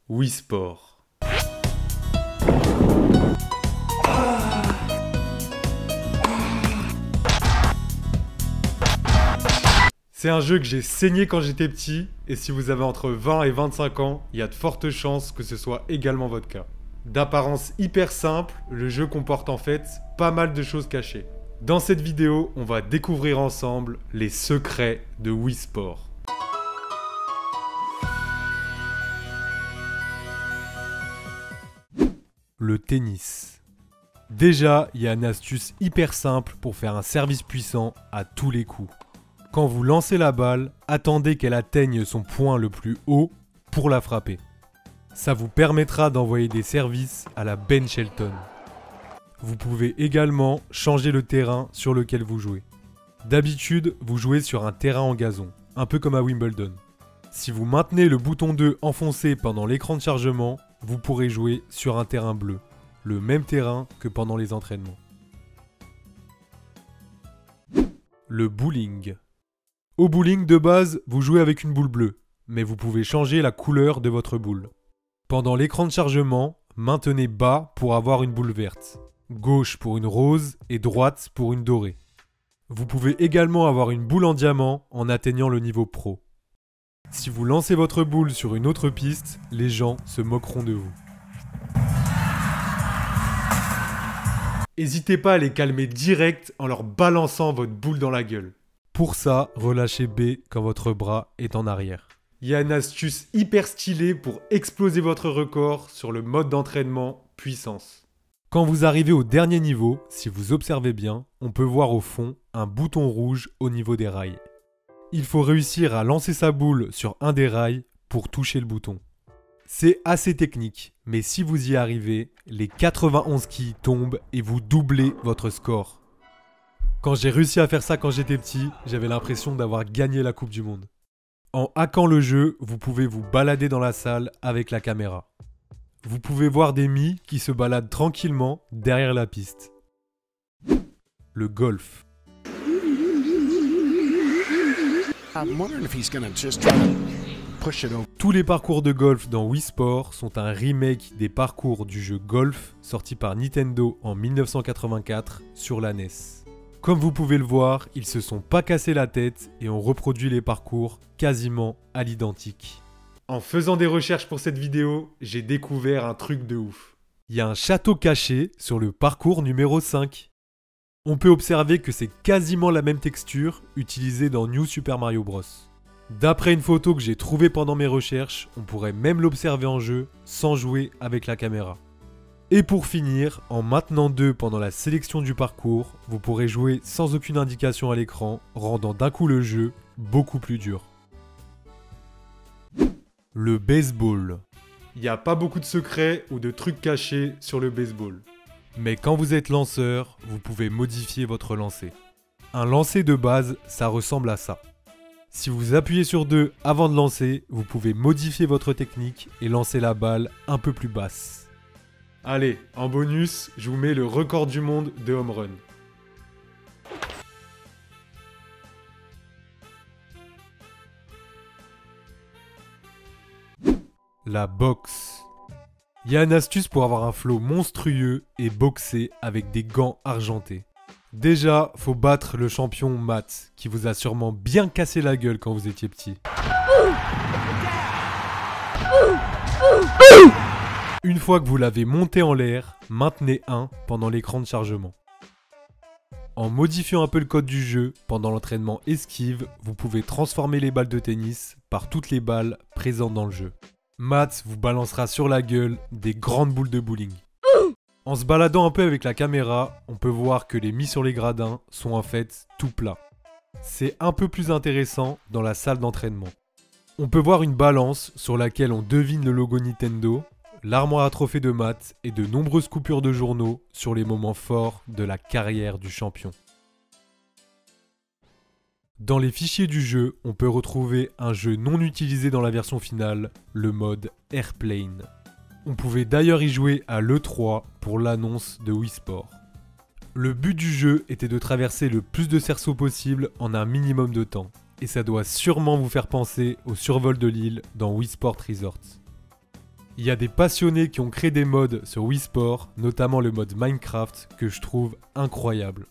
Wii Sport. C'est un jeu que j'ai saigné quand j'étais petit, et si vous avez entre 20 et 25 ans, il y a de fortes chances que ce soit également votre cas. D'apparence hyper simple, le jeu comporte en fait pas mal de choses cachées. Dans cette vidéo, on va découvrir ensemble les secrets de Wii Sport. Le tennis. Déjà, il y a une astuce hyper simple pour faire un service puissant à tous les coups. Quand vous lancez la balle, attendez qu'elle atteigne son point le plus haut pour la frapper. Ça vous permettra d'envoyer des services à la Ben Shelton. Vous pouvez également changer le terrain sur lequel vous jouez. D'habitude, vous jouez sur un terrain en gazon, un peu comme à Wimbledon. Si vous maintenez le bouton 2 enfoncé pendant l'écran de chargement, vous pourrez jouer sur un terrain bleu, le même terrain que pendant les entraînements. Le bowling. Au bowling de base, vous jouez avec une boule bleue, mais vous pouvez changer la couleur de votre boule. Pendant l'écran de chargement, maintenez bas pour avoir une boule verte, gauche pour une rose et droite pour une dorée. Vous pouvez également avoir une boule en diamant en atteignant le niveau pro. Si vous lancez votre boule sur une autre piste, les gens se moqueront de vous. N'hésitez pas à les calmer direct en leur balançant votre boule dans la gueule. Pour ça, relâchez B quand votre bras est en arrière. Il y a une astuce hyper stylée pour exploser votre record sur le mode d'entraînement puissance. Quand vous arrivez au dernier niveau, si vous observez bien, on peut voir au fond un bouton rouge au niveau des rails. Il faut réussir à lancer sa boule sur un des rails pour toucher le bouton. C'est assez technique, mais si vous y arrivez, les 91 quilles tombent et vous doublez votre score. Quand j'ai réussi à faire ça quand j'étais petit, j'avais l'impression d'avoir gagné la Coupe du Monde. En hackant le jeu, vous pouvez vous balader dans la salle avec la caméra. Vous pouvez voir des Mii qui se baladent tranquillement derrière la piste. Le golf. Tous les parcours de golf dans Wii Sport sont un remake des parcours du jeu Golf sorti par Nintendo en 1984 sur la NES. Comme vous pouvez le voir, ils se sont pas cassés la tête et ont reproduit les parcours quasiment à l'identique. En faisant des recherches pour cette vidéo, j'ai découvert un truc de ouf. Il y a un château caché sur le parcours numéro 5. On peut observer que c'est quasiment la même texture utilisée dans New Super Mario Bros. D'après une photo que j'ai trouvée pendant mes recherches, on pourrait même l'observer en jeu sans jouer avec la caméra. Et pour finir, en maintenant 2 pendant la sélection du parcours, vous pourrez jouer sans aucune indication à l'écran, rendant d'un coup le jeu beaucoup plus dur. Le baseball. Il n'y a pas beaucoup de secrets ou de trucs cachés sur le baseball. Mais quand vous êtes lanceur, vous pouvez modifier votre lancer. Un lancer de base, ça ressemble à ça. Si vous appuyez sur 2 avant de lancer, vous pouvez modifier votre technique et lancer la balle un peu plus basse. Allez, en bonus, je vous mets le record du monde de home run. La boxe. Il y a une astuce pour avoir un flow monstrueux et boxer avec des gants argentés. Déjà, faut battre le champion Matt, qui vous a sûrement bien cassé la gueule quand vous étiez petit. Une fois que vous l'avez monté en l'air, maintenez 1 pendant l'écran de chargement. En modifiant un peu le code du jeu, pendant l'entraînement esquive, vous pouvez transformer les balles de tennis par toutes les balles présentes dans le jeu. Matt vous balancera sur la gueule des grandes boules de bowling. En se baladant un peu avec la caméra, on peut voir que les Mii sur les gradins sont en fait tout plats. C'est un peu plus intéressant dans la salle d'entraînement. On peut voir une balance sur laquelle on devine le logo Nintendo, l'armoire à trophées de Matt et de nombreuses coupures de journaux sur les moments forts de la carrière du champion. Dans les fichiers du jeu, on peut retrouver un jeu non utilisé dans la version finale, le mode Airplane. On pouvait d'ailleurs y jouer à l'E3 pour l'annonce de Wii Sport. Le but du jeu était de traverser le plus de cerceaux possible en un minimum de temps, et ça doit sûrement vous faire penser au survol de l'île dans Wii Sport Resort. Il y a des passionnés qui ont créé des mods sur Wii Sport, notamment le mode Minecraft, que je trouve incroyable.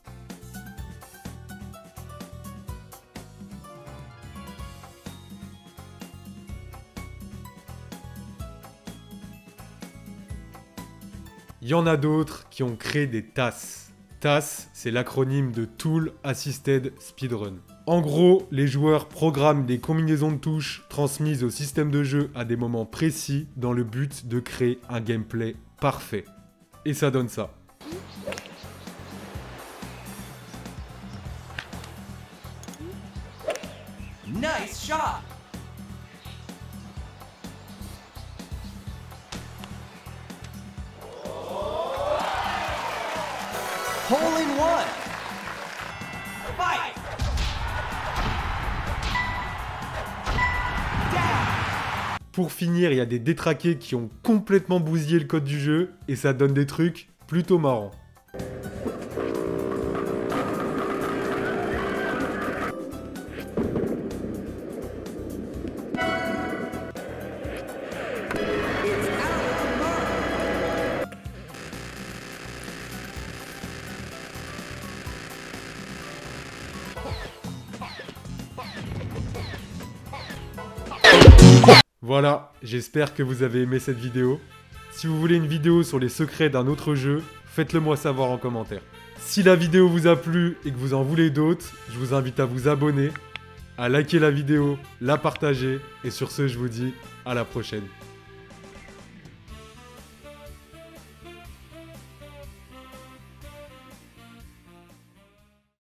Il y en a d'autres qui ont créé des TAS. TAS, c'est l'acronyme de Tool Assisted Speedrun. En gros, les joueurs programment des combinaisons de touches transmises au système de jeu à des moments précis dans le but de créer un gameplay parfait. Et ça donne ça. Nice shot! Hole in one! Fight! Pour finir, il y a des détraqués qui ont complètement bousillé le code du jeu et ça donne des trucs plutôt marrants. Voilà, j'espère que vous avez aimé cette vidéo. Si vous voulez une vidéo sur les secrets d'un autre jeu, faites-le moi savoir en commentaire. Si la vidéo vous a plu et que vous en voulez d'autres, je vous invite à vous abonner, à liker la vidéo, la partager, et sur ce, je vous dis à la prochaine.